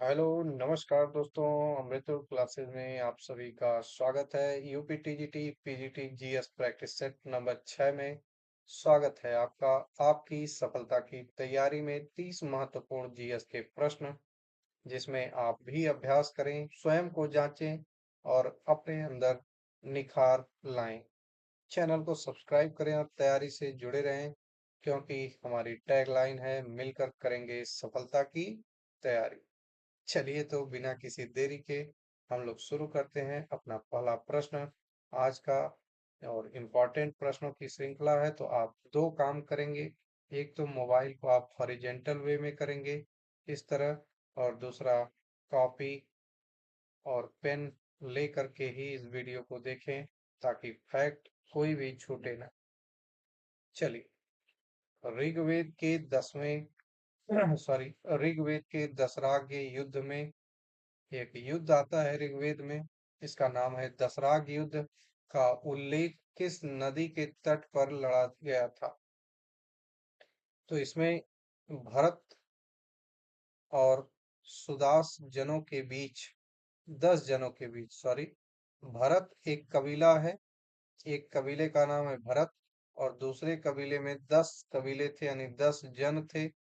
Hello नमस्कार दोस्तों। अमृतुल classes में आप सभी का स्वागत है। UP TGT PGT GS practice set number 6 में स्वागत है आपका। आपकी सफलता की तैयारी में 30 महत्वपूर्ण जीएस के प्रश्न जिसमें आप भी अभ्यास करें, स्वयं को जांचें और अपने अंदर निखार लाएं। चैनल को सब्सक्राइब करें और तैयारी से जुड़े रहें, क्योंकि हमारी टैगलाइन है मिलकर करेंगे सफलता की तैयारी। चलिए तो बिना किसी देरी के हम लोग शुरू करते हैं अपना पहला प्रश्न आज का। और इम्पोर्टेंट प्रश्नों की श्रृंखला है, तो आप दो काम करेंगे। एक तो मोबाइल को आप हॉरिजेंटल वे में करेंगे इस तरह, और दूसरा कॉपी और पेन ले करके ही इस वीडियो को देखें ताकि फैक्ट कोई भी छूटे ना। चलिए, ऋग्वेद के 10वें सॉरी ऋग्वेद के दशराग युद्ध में एक युद्ध आता है ऋग्वेद में। इसका नाम है दशराग युद्ध। का उल्लेख किस नदी के तट पर लड़ा गया था? तो इसमें भरत और सुदास जनों के बीच, 10 जनों के बीच, सॉरी, भरत एक कबीला है। एक कबीले का नाम है भरत, और दूसरे कबीले में 10 कबीले थे, यानी 10 जन थे।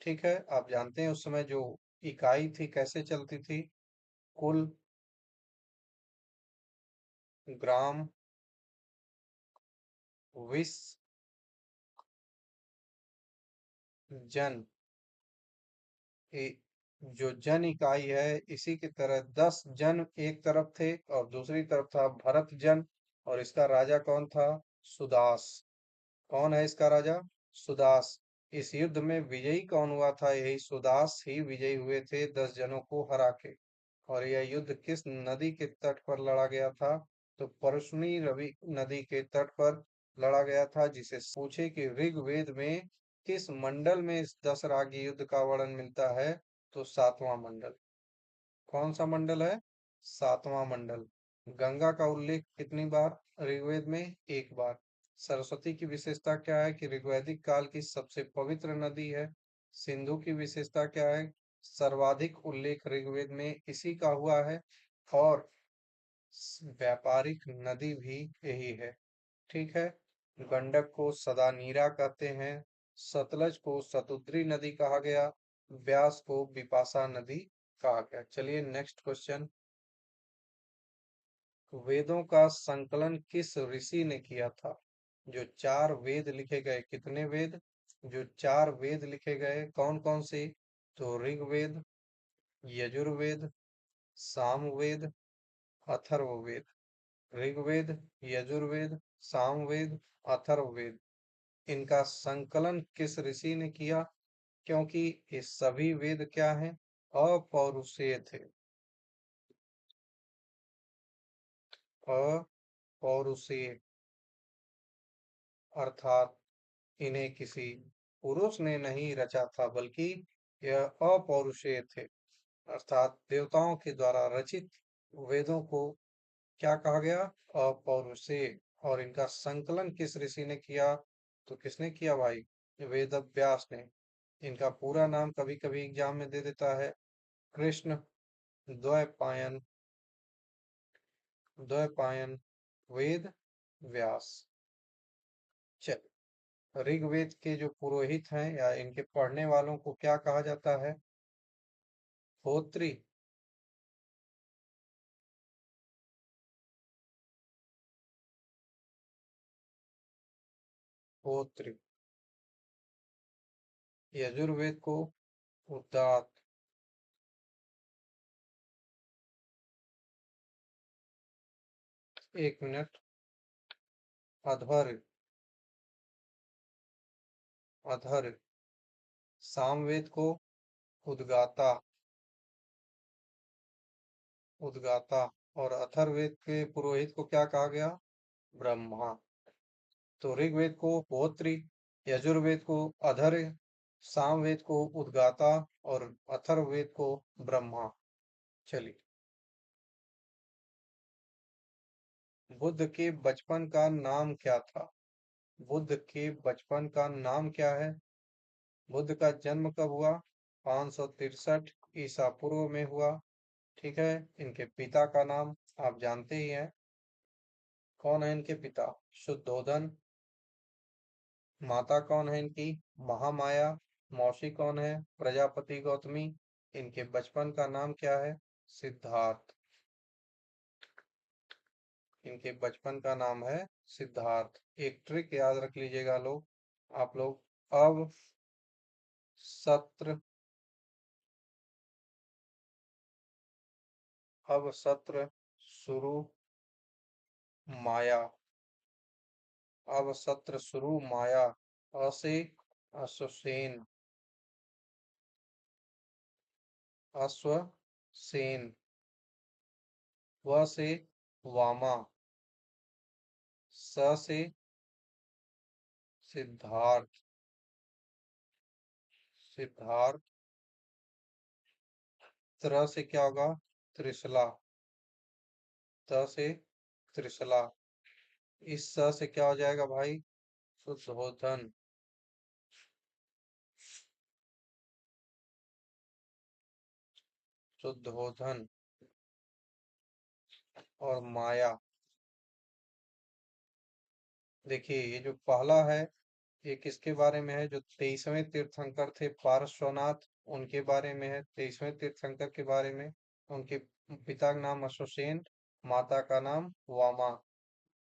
ठीक है, आप जानते हैं उस समय जो इकाई थी कैसे चलती थी। कुल, ग्राम, विस, जन। ए- जो जन इकाई है, इसी की तरह 10 जन एक तरफ थे और दूसरी तरफ था भरत जन। और इसका राजा कौन था? सुदास। कौन है इसका राजा? सुदास। इस युद्ध में विजयी कौन हुआ था? यही सुदास ही विजयी हुए थे 10 जनों को हरा के। और यह युद्ध किस नदी के तट पर लड़ा गया था? तो परशुनी रवि नदी के तट पर लड़ा गया था। जिसे पूछे कि ऋग्वेद में किस मंडल में इस दशरागी युद्ध का वर्णन मिलता है, तो 7वां मंडल। कौन सा मंडल है? 7वां मंडल। गंगा का उल्लेख कितनी बार ऋग्वेद में? एक बार। सरस्वती की विशेषता क्या है? कि ऋग्वैदिक काल की सबसे पवित्र नदी है। सिंधु की विशेषता क्या है? सर्वाधिक उल्लेख ऋग्वेद में इसी का हुआ है। और व्यापारिक नदी भी यही है। ठीक है। गंडक को सदा नीरा कहते हैं। सतलज को सतुद्री नदी कहा गया। व्यास को बिपाशा नदी कहा गया। चलिए नेक्स्ट क्वेश्चन। वेदों का संकलन किस ऋषि ने किया था? जो 4 वेद लिखे गए, कितने वेद? जो 4 वेद लिखे गए कौन कौन से? तो ऋग्वेद, यजुर्वेद, सामवेद, अथर्ववेद। ऋग्वेद, यजुर्वेद, सामवेद, अथर्ववेद। इनका संकलन किस ऋषि ने किया? क्योंकि ये सभी वेद क्या हैं? अपौरुषेय थे। अपौरुषेय अर्थात इन्हें किसी पुरुष ने नहीं रचा था, बल्कि यह अपौरुषेय थे। अर्थात देवताओं के द्वारा रचित वेदों को क्या कहा गया? अपौरुषेय। और इनका संकलन किस ऋषि ने किया? तो किसने किया भाई? वेद व्यास ने। इनका पूरा नाम कभी कभी एग्जाम में दे देता है, कृष्ण द्वैपायन, द्वैपायन वेद व्यास। चल, ऋग्वेद के जो पुरोहित हैं या इनके पढ़ने वालों को क्या कहा जाता है? होत्री। होत्री। यजुर्वेद को उदात। 1 मिनट। अध्वर्य। अधर्य। सामवेद को उद्गाता। उद्गाता। और अथर्ववेद के पुरोहित को क्या कहा गया? ब्रह्मा। तो ऋग्वेद को होत्री, यजुर्वेद को अधर्य, सामवेद को उद्गाता और अथर्ववेद को ब्रह्मा। चलिए, बुद्ध के बचपन का नाम क्या था? बुद्ध के बचपन का नाम क्या है? बुद्ध का जन्म कब हुआ? 563, ईसा पूर्व में हुआ। ठीक है, इनके पिता का नाम आप जानते ही हैं। कौन है इनके पिता? शुद्धोधन। माता कौन है इनकी? महामाया। मौसी कौन है? प्रजापति गौतमी। इनके बचपन का नाम क्या है? सिद्धार्थ। इनके बचपन का नाम है सिद्धार्थ। एक ट्रिक याद रख लीजिएगा लोग, आप लोग। अब सत्र अब सत्र शुरू माया। अब सत्र शुरू माया। अ से अश्वसेन। अश्वसेन। व से वामा। स से सिद्धार्थ। सिद्धार्थ। त्र से क्या होगा? त्रिशला। त से त्रिशला। इस स से क्या हो जाएगा भाई? शुद्धोधन। शुद्धोधन और माया। देखिए ये जो पहला है, ये किसके बारे में है? जो 23वें तीर्थंकर थे पार्श्वनाथ, उनके बारे में है। 23वें तीर्थंकर के बारे में। उनके पिता का नाम अश्वसेन, माता का नाम वामा।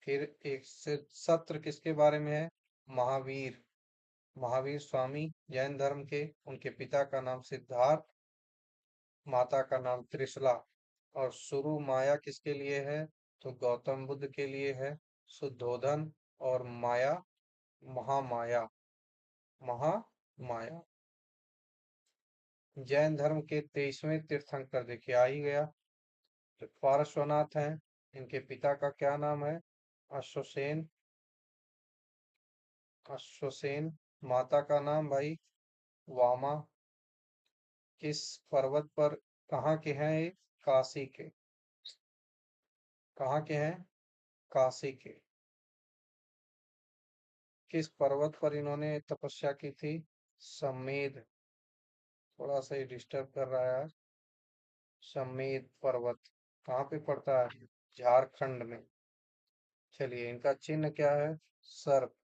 फिर एक से सत्र किसके बारे में है? महावीर। महावीर स्वामी जैन धर्म के, उनके पिता का नाम सिद्धार्थ, माता का नाम त्रिशला। और शुरू माया किसके लिए है? तो गौतम बुद्ध के लिए है। शुद्धोधन और माया महामाया। महामाया। जैन धर्म के 23वें तीर्थंकर देखिए आ ही गया। तो पार्श्वनाथ हैं, इनके पिता का क्या नाम है? अश्वसेन। अश्वसेन। माता का नाम भाई वामा। किस पर्वत पर, कहाँ के हैं ये? काशी के। कहाँ के हैं? काशी के। किस पर्वत पर इन्होंने तपस्या की थी? समेध। थोड़ा सा ही डिस्टर्ब कर रहा है आज। समेध पर्वत कहाँ पे पड़ता है? झारखंड में। चलिए इनका चिन्ह क्या है? सर्प।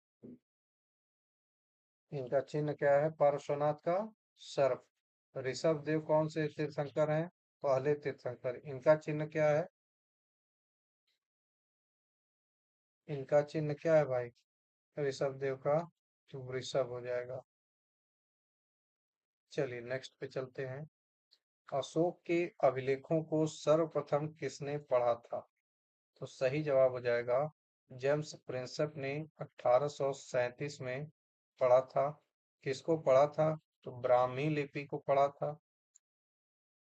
इनका चिन्ह क्या है पार्श्वनाथ का? सर्प। ऋषभ देव कौन से तीर्थंकर हैं? पहले तीर्थंकर। इनका चिन्ह क्या है? इनका चिन्ह क्या है भाई ऋषभ देव का? तो वृषभ हो जाएगा। चलिए नेक्स्ट पे चलते हैं। अशोक के अभिलेखों को सर्वप्रथम किसने पढ़ा था? तो सही जवाब हो जाएगा जेम्स प्रिंसेप ने 1837 में पढ़ा था। किसको पढ़ा था? तो ब्राह्मी लिपि को पढ़ा था।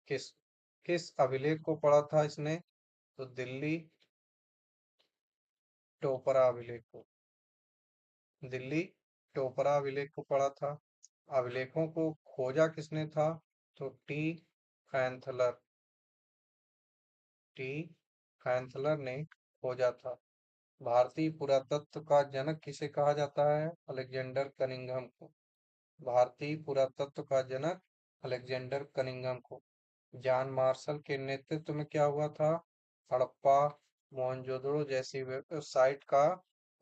किस किस अभिलेख को पढ़ा था इसने? तो दिल्ली टोपरा अभिलेख को। दिल्ली टोपरा अभिलेख को पढ़ा था। अभिलेखों को खोजा किसने था? तो टी फैंथलर। टी फैंथलर ने खोजा था। भारतीय पुरातत्व का जनक किसे कहा जाता है? अलेक्जेंडर कनिंघम को। भारतीय पुरातत्व का जनक अलेक्जेंडर कनिंघम को। जॉन मार्शल के नेतृत्व में क्या हुआ था? हड़प्पा मोहनजोदड़ो जैसी साइट का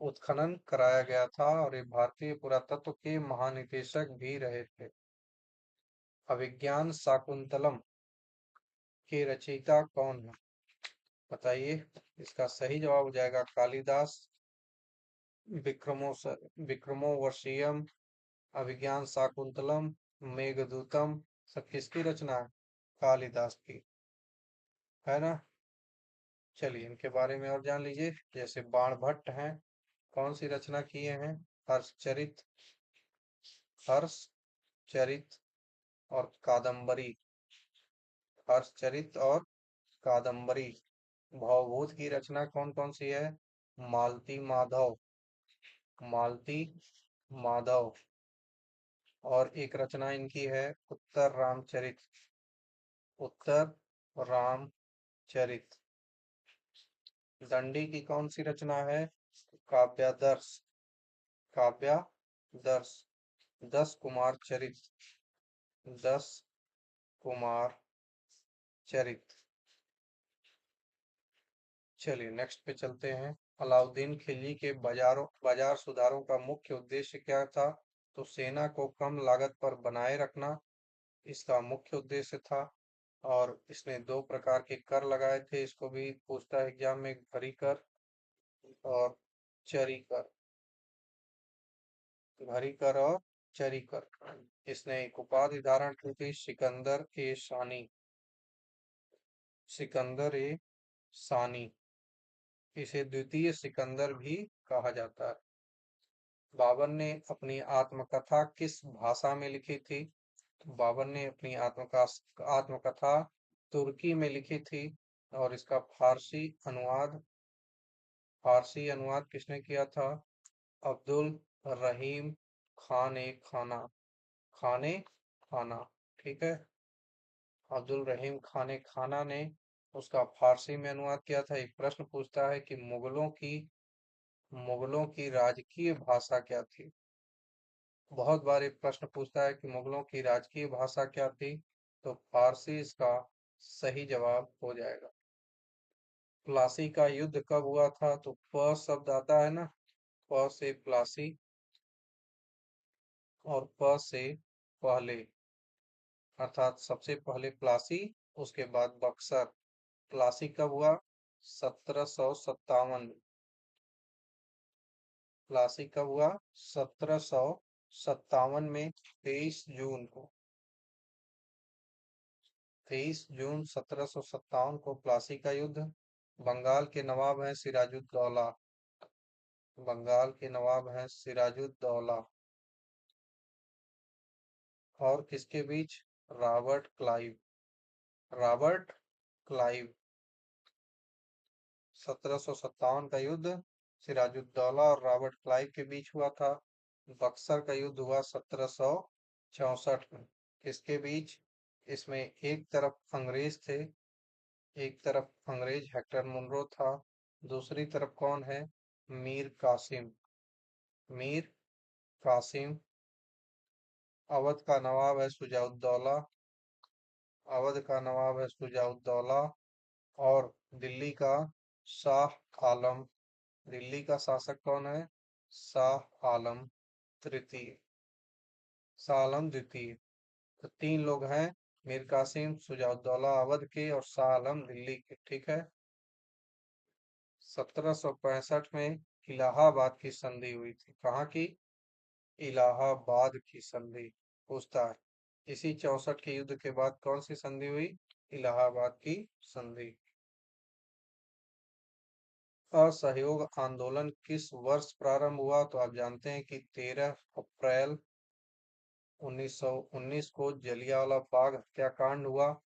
उत्खनन कराया गया था और ये भारतीय पुरातत्व के महानिदेशक भी रहे थे। अभिज्ञान शाकुंतलम के रचयिता कौन है? बताइए। इसका सही जवाब हो जाएगा कालिदास। विक्रमोर्वशीयम, अभिज्ञान शाकुंतलम, मेघदूतम, सब किसकी रचना है? कालिदास की, है ना। चलिए इनके बारे में और जान लीजिए। जैसे बाणभट्ट हैं, कौन सी रचना किए हैं? हर्षचरित। हर्षचरित और कादम्बरी। हर्षचरित और कादम्बरी। भवभूत की रचना कौन कौन सी है? मालती माधव। मालती माधव। और एक रचना इनकी है उत्तर रामचरित। उत्तर रामचरित। दंडी की कौन सी रचना है? काव्यादर्श। काव्यादर्श। 10 कुमार चरित। 10 कुमार चरित। चलिए नेक्स्ट पे चलते हैं। अलाउद्दीन खिलजी के बाजार सुधारों का मुख्य उद्देश्य क्या था? तो सेना को कम लागत पर बनाए रखना इसका मुख्य उद्देश्य था। और इसने दो प्रकार के कर लगाए थे, इसको भी पूछता है एग्जाम में, भरी कर और चरी कर। भरी कर और चरी कर। इसने एक उपाधि धारण की थी, सिकंदर ए शानी। सिकंदर ए सानी। इसे द्वितीय सिकंदर भी कहा जाता है। बाबर ने अपनी आत्मकथा किस भाषा में लिखी थी? तो बाबर ने अपनी आत्मकथा तुर्की में लिखी थी। और इसका फारसी अनुवाद किसने किया था? अब्दुल रहीम खाने खाना। ठीक है। अब्दुल रहीम खाने खाना ने उसका फारसी में अनुवाद किया था। एक प्रश्न पूछता है कि मुगलों की राजकीय भाषा क्या थी? बहुत बार एक प्रश्न पूछता है कि मुगलों की राजकीय भाषा क्या थी? तो फारसी इसका सही जवाब हो जाएगा। प्लासी का युद्ध कब हुआ था? तो प शब्द आता है ना, प से प्लासी और प से पहले, अर्थात सबसे पहले प्लासी, उसके बाद बक्सर। प्लासी कब हुआ? 1757। प्लासी कब हुआ? 1757 में 23 जून को। 23 जून 1757 को प्लासी का युद्ध। बंगाल के नवाब हैं सिराजुद्दौला। बंगाल के नवाब हैं सिराजुद्दौला। और किसके बीच? Robert Clive. Robert Clive. 1757 का युद्ध सिराजुद्दौला और रॉबर्ट क्लाइव के बीच हुआ था। बक्सर का युद्ध हुआ 1764 में। किसके बीच? इसमें एक तरफ अंग्रेज थे, एक तरफ अंग्रेज हेक्टर मुनरो था, दूसरी तरफ कौन है? मीर कासिम। मीर कासिम। अवध का नवाब है सुजाउद्दौला। अवध का नवाब है सुजाउद्दौला। और दिल्ली का शाह आलम। दिल्ली का शासक कौन है? शाह आलम तृतीय। शाह आलम द्वितीय। तो तीन लोग हैं, मीर कासिम, सुजाउद्दौला अवध के और शाह आलम दिल्ली के। ठीक है। 1765 में इलाहाबाद की संधि हुई थी। कहाँ की? इलाहाबाद की संधि पूछता है। इसी 64 के युद्ध के बाद कौन सी संधि हुई? इलाहाबाद की संधि। असहयोग आंदोलन किस वर्ष प्रारंभ हुआ? तो आप जानते हैं कि 13 अप्रैल 1919 को जलियांवाला बाग हत्याकांड हुआ।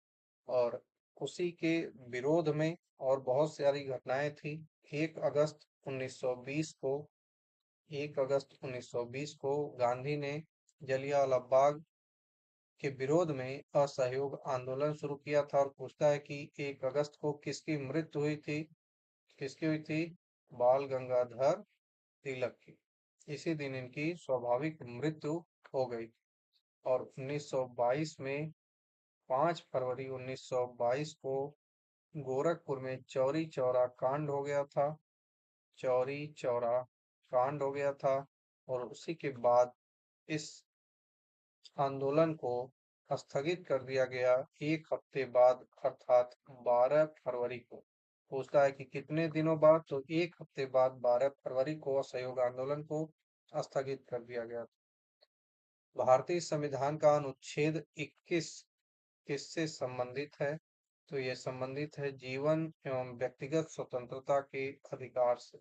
और उसी के विरोध में और बहुत सारी घटनाएं थी। 1 अगस्त 1920 को 1 अगस्त 1920 को गांधी ने जलियांवाला बाग के विरोध में असहयोग आंदोलन शुरू किया था। और पूछता है कि 1 अगस्त को किसकी मृत्यु हुई थी? किसकी हुई थी? बाल गंगाधर तिलक की। इसी दिन इनकी स्वाभाविक मृत्यु हो गई। और 1922 में 5 फरवरी 1922 को गोरखपुर में चौरी चौरा कांड हो गया था। चौरी चौरा कांड हो गया था। और उसी के बाद इस आंदोलन को स्थगित कर दिया गया 1 हफ्ते बाद, अर्थात 12 फरवरी को। पूछता है कि कितने दिनों बाद? तो 1 हफ्ते बाद 12 फरवरी को असहयोग आंदोलन को स्थगित कर दिया गया। भारतीय संविधान का अनुच्छेद 21 किससे संबंधित है? तो यह संबंधित है जीवन एवं व्यक्तिगत स्वतंत्रता के अधिकार से।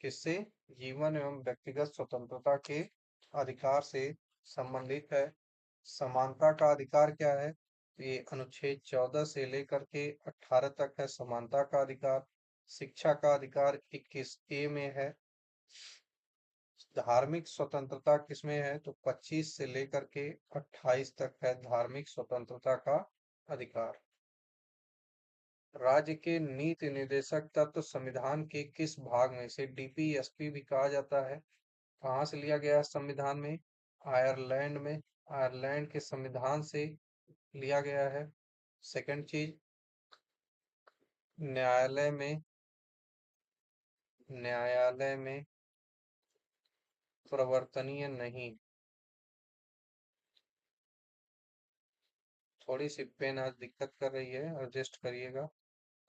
किससे? जीवन एवं व्यक्तिगत स्वतंत्रता के अधिकार से संबंधित है। समानता का अधिकार क्या है? तो ये अनुच्छेद 14 से लेकर के 18 तक है समानता का अधिकार। शिक्षा का अधिकार 21A में है। धार्मिक स्वतंत्रता किसमें है? तो 25 से लेकर के 28 तक है धार्मिक स्वतंत्रता का अधिकार। राज्य के नीति निर्देशक तत्व संविधान के किस भाग में से डीपीएसपी भी कहा जाता है? कहाँ से लिया गया है संविधान में? आयरलैंड में। आयरलैंड के संविधान से लिया गया है। सेकंड चीज, न्यायालय में न्यायालय में प्रवर्तनीय नहीं। थोड़ी सी पेन आज दिक्कत कर रही है, एडजस्ट करिएगा।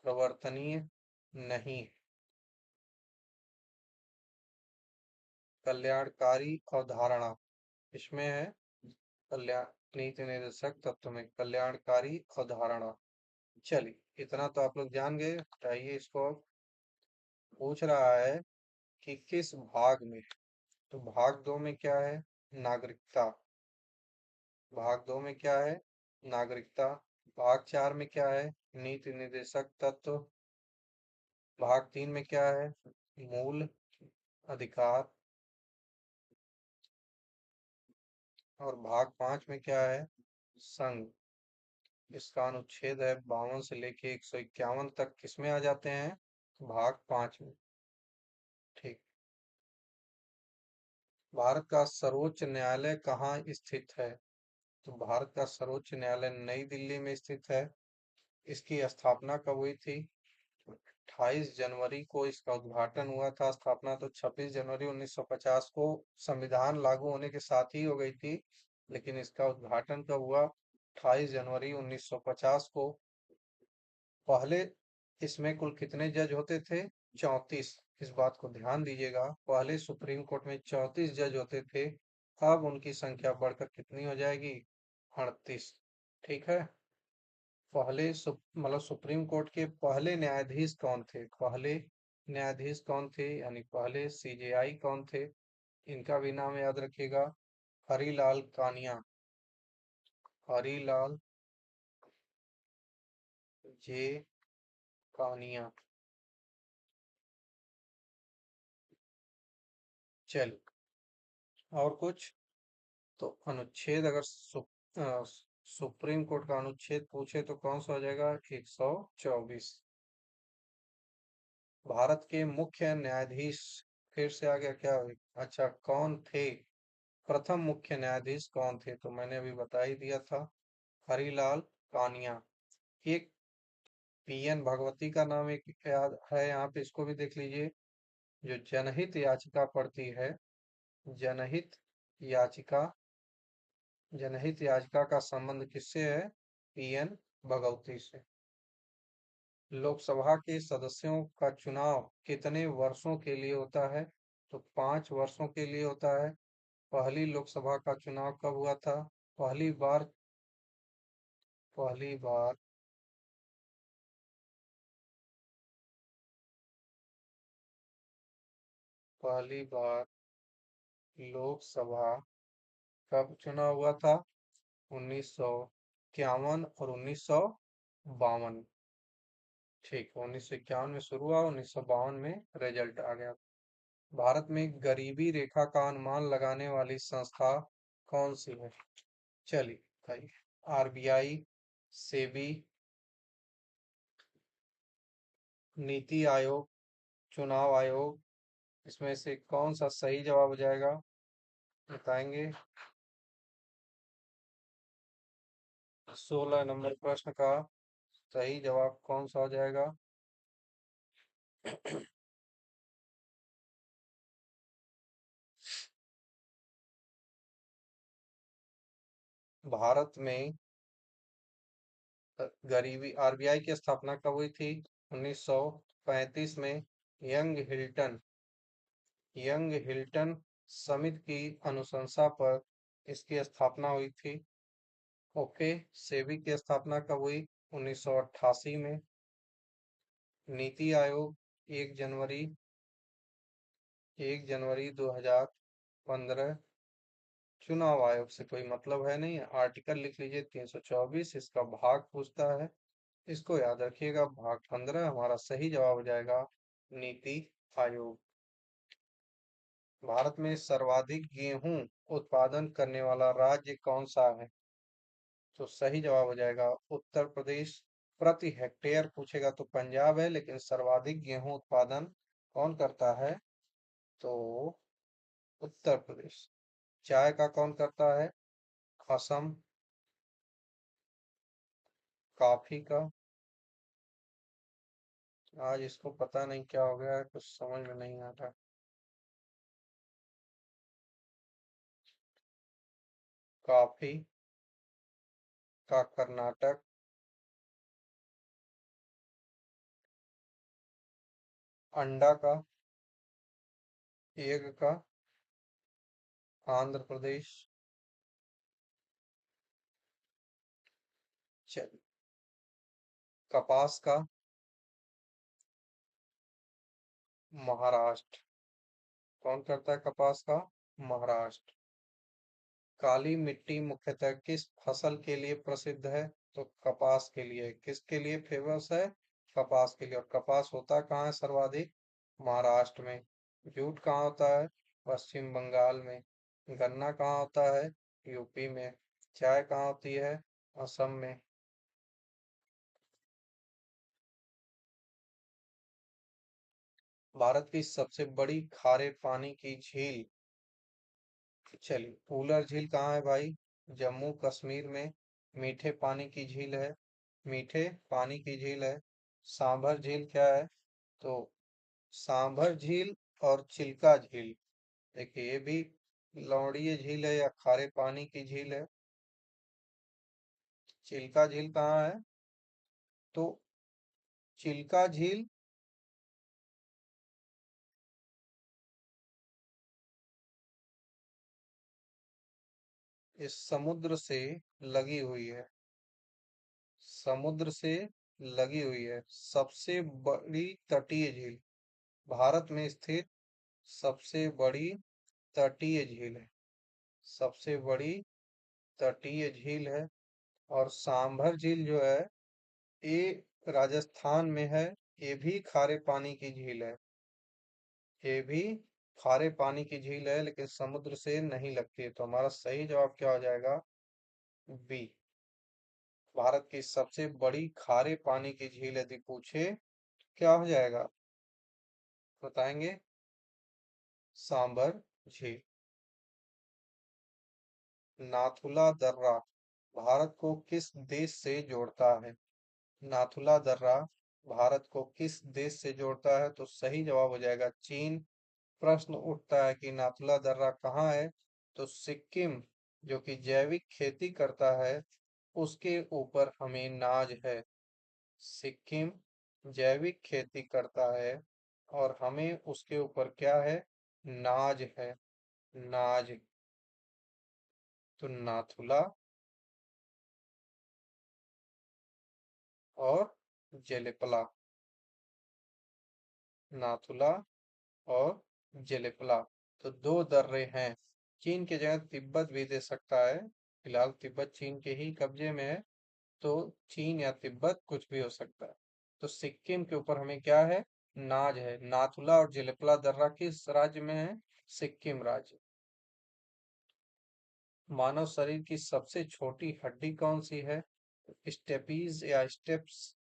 प्रवर्तनीय नहीं। कल्याणकारी अवधारणा इसमें है। कल्याण नीति निर्देशक तत्व में कल्याणकारी अवधारणा। चलिए इतना तो आप लोग जान गए। बताइए इसको अब। पूछ रहा है कि किस भाग में। तो भाग दो में क्या है? नागरिकता। भाग दो में क्या है? नागरिकता। भाग चार में क्या है? नीति निर्देशक तत्व। भाग तीन में क्या है? मूल अधिकार। और भाग पांच में क्या है? संघ। इसका अनुच्छेद है 52 से लेके 151 तक, किसमें आ जाते हैं? भाग पांच में। ठीक। भारत का सर्वोच्च न्यायालय कहाँ स्थित है? तो भारत का सर्वोच्च न्यायालय नई दिल्ली में स्थित है। इसकी स्थापना कब हुई थी? 28 जनवरी को इसका उद्घाटन हुआ था। स्थापना तो 26 जनवरी 1950 को संविधान लागू होने के साथ ही हो गई थी, लेकिन इसका उद्घाटन कब हुआ? 28 जनवरी 1950 को। पहले इसमें कुल कितने जज होते थे? 34। इस बात को ध्यान दीजिएगा, पहले सुप्रीम कोर्ट में 34 जज होते थे। अब उनकी संख्या बढ़कर कितनी हो जाएगी? 38। ठीक है। पहले मतलब सुप्रीम कोर्ट के पहले न्यायाधीश कौन थे? पहले न्यायाधीश कौन थे, यानी पहले सीजेआई कौन थे? इनका भी नाम याद रखिएगा। हरीलाल कानिया। हरीलाल जे कानिया। चल और कुछ। तो अनुच्छेद अगर सुप्रीम कोर्ट का अनुच्छेद पूछे तो कौन सा हो जाएगा? 124। भारत के मुख्य न्यायाधीश फिर से आ गया क्या? अच्छा, कौन थे? प्रथम मुख्य न्यायाधीश कौन थे? तो मैंने अभी बता ही दिया था, हरीलाल कानिया। एक पीएन भगवती का नाम एक याद है यहाँ पे, इसको भी देख लीजिए। जो जनहित याचिका पड़ती है, जनहित याचिका, जनहित याचिका का संबंध किससे है? पीएन भगवती से। लोकसभा के सदस्यों का चुनाव कितने वर्षों के लिए होता है? तो 5 वर्षों के लिए होता है। पहली लोकसभा का चुनाव कब हुआ था? पहली बार पहली बार पहली बार लोकसभा कब चुनाव हुआ था? 1951 और 1952। ठीक, 1951 में शुरू हुआ, 1952 में रिजल्ट आ गया। भारत में गरीबी रेखा का अनुमान लगाने वाली संस्था कौन सी है? चलिए बताइए। आरबीआई, सेबी, नीति आयोग, चुनाव आयोग, इसमें से कौन सा सही जवाब हो जाएगा? बताएंगे। 16 नंबर प्रश्न का सही जवाब कौन सा हो जाएगा? भारत में गरीबी आरबीआई की स्थापना कब हुई थी? 1935 में। यंग हिल्टन यंग हिल्टन समिति की अनुशंसा पर इसकी स्थापना हुई थी। ओके। सेबी की स्थापना कब हुई? 1988 में। नीति आयोग 1 जनवरी 2015। चुनाव आयोग से कोई मतलब है नहीं, आर्टिकल लिख लीजिए 324। इसका भाग पूछता है, इसको याद रखिएगा। भाग 15 हमारा सही जवाब हो जाएगा, नीति आयोग। भारत में सर्वाधिक गेहूं उत्पादन करने वाला राज्य कौन सा है? तो सही जवाब हो जाएगा उत्तर प्रदेश। प्रति हेक्टेयर पूछेगा तो पंजाब है, लेकिन सर्वाधिक गेहूं उत्पादन कौन करता है? तो उत्तर प्रदेश। चाय का कौन करता है? असम। कॉफी का आज इसको पता नहीं क्या हो गया है, कुछ समझ में नहीं आ रहा। कॉफी का कर्नाटक, अंडा का, एग का, आंध्र प्रदेश, चल, कपास का, महाराष्ट्र। कौन करता है कपास का? महाराष्ट्र। काली मिट्टी मुख्यतः किस फसल के लिए प्रसिद्ध है? तो कपास के लिए। किसके लिए फेमस है? कपास के लिए। और कपास होता कहाँ है सर्वाधिक? महाराष्ट्र में। जूट कहाँ होता है? पश्चिम बंगाल में। गन्ना कहाँ होता है? यूपी में। चाय कहाँ होती है? असम में। भारत की सबसे बड़ी खारे पानी की झील। चलिए, उलर झील कहाँ है भाई? जम्मू कश्मीर में। मीठे पानी की झील है। मीठे पानी की झील है। सांभर झील क्या है? तो सांभर झील और चिल्का झील। देखिए, ये भी लवणीय झील है या खारे पानी की झील है? चिल्का झील कहाँ है? तो चिल्का झील इस समुद्र से लगी हुई है। समुद्र से लगी हुई है। सबसे बड़ी तटीय झील। भारत में स्थित सबसे बड़ी तटीय झील है। सबसे बड़ी तटीय झील है। और सांभर झील जो है, ये राजस्थान में है। ये भी खारे पानी की झील है। ये भी खारे पानी की झील है, लेकिन समुद्र से नहीं लगती है। तो हमारा सही जवाब क्या हो जाएगा? बी। भारत की सबसे बड़ी खारे पानी की झील यदि पूछे, क्या हो जाएगा? बताएंगे? सांभर झील। नाथुला दर्रा भारत को किस देश से जोड़ता है? नाथुला दर्रा भारत को किस देश से जोड़ता है? तो सही जवाब हो जाएगा चीन। प्रश्न उठता है कि नाथुला दर्रा कहाँ है? तो सिक्किम, जो कि जैविक खेती करता है, उसके ऊपर हमें नाज है। सिक्किम जैविक खेती करता है और हमें उसके ऊपर क्या है? नाज है। नाज। तो नाथुला और जेलेपला। नाथुला और जेलेपला। तो दो दर्रे हैं। चीन की जगह तिब्बत भी दे सकता है। फिलहाल तिब्बत चीन के ही कब्जे में है। तो चीन या तिब्बत कुछ भी हो सकता है। तो सिक्किम के ऊपर हमें क्या है? नाज है। नाथुला और जेलेपला दर्रा किस राज्य में है? सिक्किम राज्य। मानव शरीर की सबसे छोटी हड्डी कौन सी है? स्टेपीज या स्टेप्स।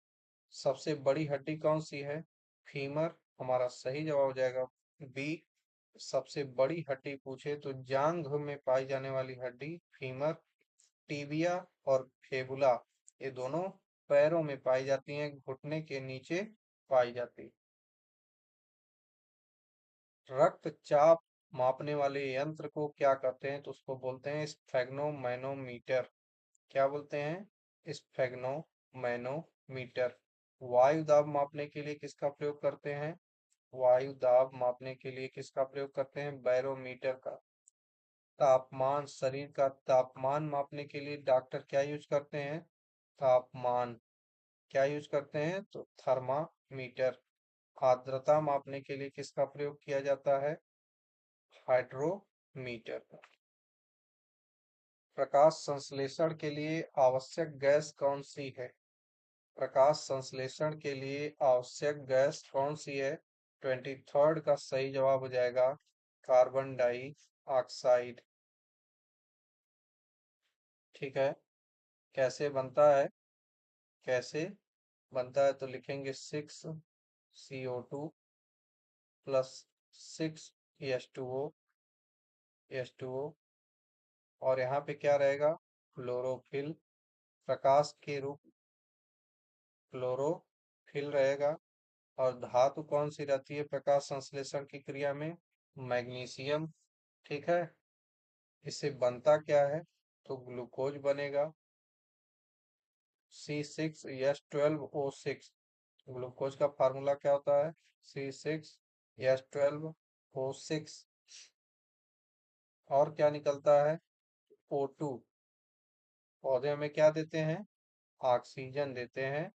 सबसे बड़ी हड्डी कौन सी है? फीमर। हमारा सही जवाब हो जाएगा बी। सबसे बड़ी हड्डी पूछे तो जांघ में पाई जाने वाली हड्डी फीमर। टीबिया और फेबुला, ये दोनों पैरों में पाई जाती हैं, घुटने के नीचे पाई जाती। रक्तचाप मापने वाले यंत्र को क्या कहते हैं? तो उसको बोलते हैं स्फेग्नोमैनोमीटर। क्या बोलते हैं? स्फेग्नोमैनोमीटर। वायु दाब मापने के लिए किसका प्रयोग करते हैं? वायु दाब मापने के लिए किसका प्रयोग करते हैं? बैरोमीटर का। तापमान, शरीर का तापमान मापने के लिए डॉक्टर क्या यूज करते हैं? तापमान। क्या यूज करते हैं? तो थर्मामीटर। आर्द्रता मापने के लिए किसका प्रयोग किया जाता है? हाइड्रोमीटर का। प्रकाश संश्लेषण के लिए आवश्यक गैस कौन सी है? प्रकाश संश्लेषण के लिए आवश्यक गैस कौन सी है? 23rd का सही जवाब हो जाएगा कार्बन डाई ऑक्साइड। ठीक है। कैसे बनता है? कैसे बनता है? तो लिखेंगे 6CO2 प्लस 6H2O। और यहाँ पे क्या रहेगा? क्लोरोफिल। प्रकाश के रूप क्लोरोफिल रहेगा। और धातु कौन सी रहती है प्रकाश संश्लेषण की क्रिया में? मैग्नीशियम। ठीक है। इससे बनता क्या है? तो ग्लूकोज बनेगा। C6H12O6। ग्लूकोज का फार्मूला क्या होता है? C6H12O6। और क्या निकलता है? O2। पौधे हमें क्या देते हैं? ऑक्सीजन देते हैं।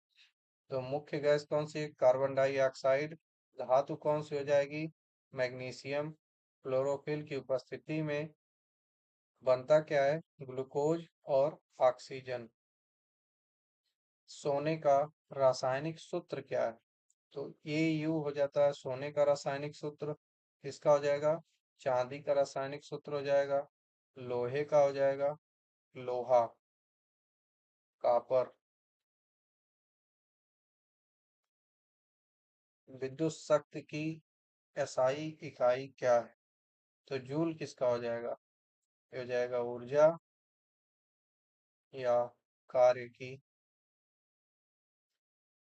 तो मुख्य गैस कौन सी है? Carbon dioxide. धातु कौन सी हो जाएगी? मैग्नीशियम। क्लोरोफिल की उपस्थिति में बनता क्या है? ग्लूकोज और ऑक्सीजन। सोने का रासायनिक सूत्र क्या है? तो AU हो जाता है सोने का रासायनिक सूत्र। इसका हो जाएगा चांदी का रासायनिक सूत्र हो जाएगा, लोहे का हो जाएगा लोहा, कापर। विद्युत शक्ति की SI इकाई क्या है? तो जूल किसका हो जाएगा? ये हो जाएगा ऊर्जा या कार्य की।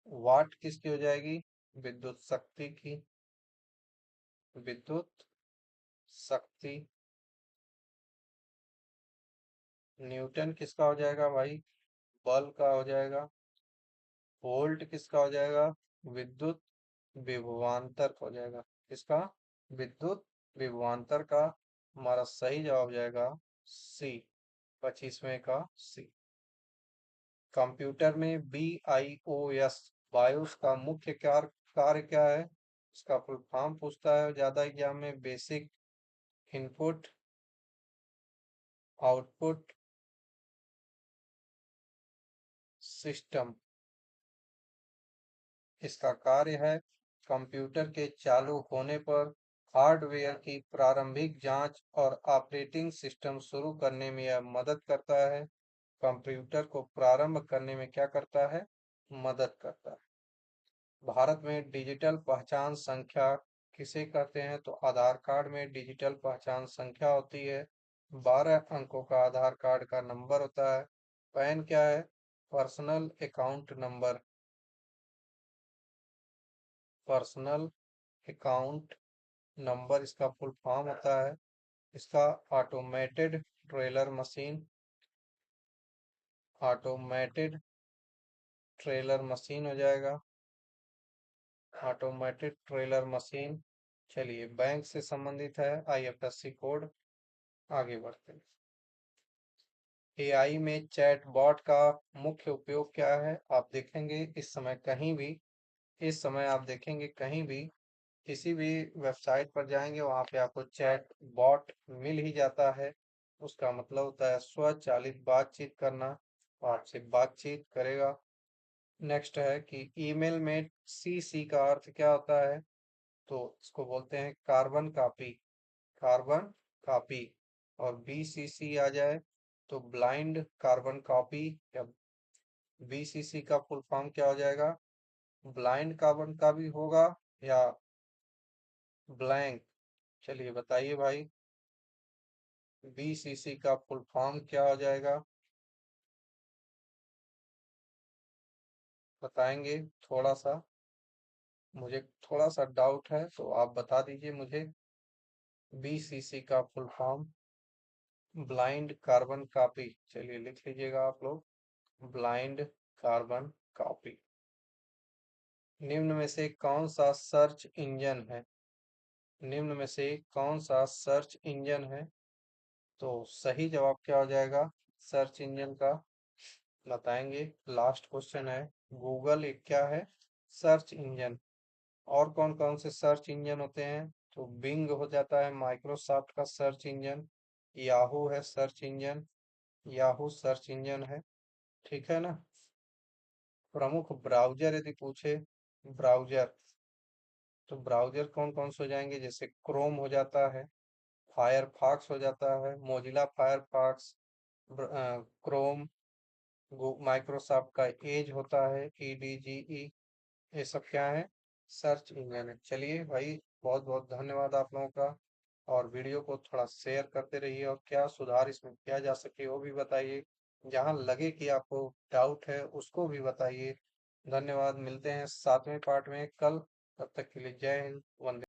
वाट किसकी हो जाएगी? विद्युत शक्ति की। विद्युत शक्ति। न्यूटन किसका हो जाएगा भाई? बल का हो जाएगा। वोल्ट किसका हो जाएगा? विद्युत विभवांतर हो जाएगा। किसका? विद्युत विभवांतर का। हमारा सही जवाब हो जाएगा सी, 25वें का सी। कंप्यूटर में BIOS बायोस का मुख्य कार्य क्या है? इसका फुल फॉर्म पूछता है ज्यादा एग्जाम में। Basic input output system. इसका कार्य है कंप्यूटर के चालू होने पर हार्डवेयर की प्रारंभिक जांच और ऑपरेटिंग सिस्टम शुरू करने में यह मदद करता है। कंप्यूटर को प्रारंभ करने में क्या करता है? मदद करता है। भारत में डिजिटल पहचान संख्या किसे कहते हैं? तो आधार कार्ड में डिजिटल पहचान संख्या होती है। 12 अंकों का आधार कार्ड का नंबर होता है। पैन क्या है? Personal account number. Personal account number इसका फुल फॉर्म होता है। इसका automated trailer machine. Automated trailer machine हो जाएगा। Automated trailer machine. चलिए, बैंक से संबंधित है IFSC कोड। आगे बढ़ते हैं। AI में चैट बॉट का मुख्य उपयोग क्या है? आप देखेंगे इस समय आप देखेंगे कहीं भी किसी भी वेबसाइट पर जाएंगे वहां पे आपको चैट बॉट मिल ही जाता है। उसका मतलब होता है स्वचालित बातचीत करना। वो आपसे बातचीत करेगा। नेक्स्ट है कि ईमेल में CC का अर्थ क्या होता है? तो इसको बोलते हैं कार्बन कॉपी। Carbon copy. और BCC आ जाए तो ब्लाइंड कार्बन कॉपी। या BCC का फुल फॉर्म क्या हो जाएगा? ब्लाइंड कार्बन कॉपी होगा या ब्लैंक? चलिए बताइए भाई, BCC का फुल फॉर्म क्या हो जाएगा? बताएंगे? थोड़ा सा मुझे थोड़ा सा डाउट है तो आप बता दीजिए मुझे। BCC का full form blind carbon copy. चलिए लिख लीजिएगा आप लोग, ब्लाइंड कार्बन कॉपी। निम्न में से कौन सा सर्च इंजन है? निम्न में से कौन सा सर्च इंजन है? तो सही जवाब क्या हो जाएगा सर्च इंजन का? बताएंगे। लास्ट क्वेश्चन है। गूगल एक क्या है? Search engine. और कौन कौन से सर्च इंजन होते हैं? तो बिंग हो जाता है माइक्रोसॉफ्ट का सर्च इंजन। याहू है search engine. Yahoo search engine है। ठीक है ना? प्रमुख ब्राउजर यदि पूछे, ब्राउजर, तो ब्राउजर कौन कौन से हो जाएंगे? जैसे क्रोम हो जाता है, फायरफॉक्स हो जाता है, मोजिला फायरफॉक्स, क्रोम, माइक्रोसॉफ्ट का एज होता है EDGE। ये सब क्या है? सर्च इंजन है। चलिए भाई, बहुत बहुत धन्यवाद आप लोगों का। और वीडियो को थोड़ा शेयर करते रहिए और क्या सुधार इसमें किया जा सके वो भी बताइए। जहां लगे कि आपको डाउट है उसको भी बताइए। धन्यवाद। मिलते हैं 7वें पार्ट में कल। तब तक के लिए जय हिंद, वंदे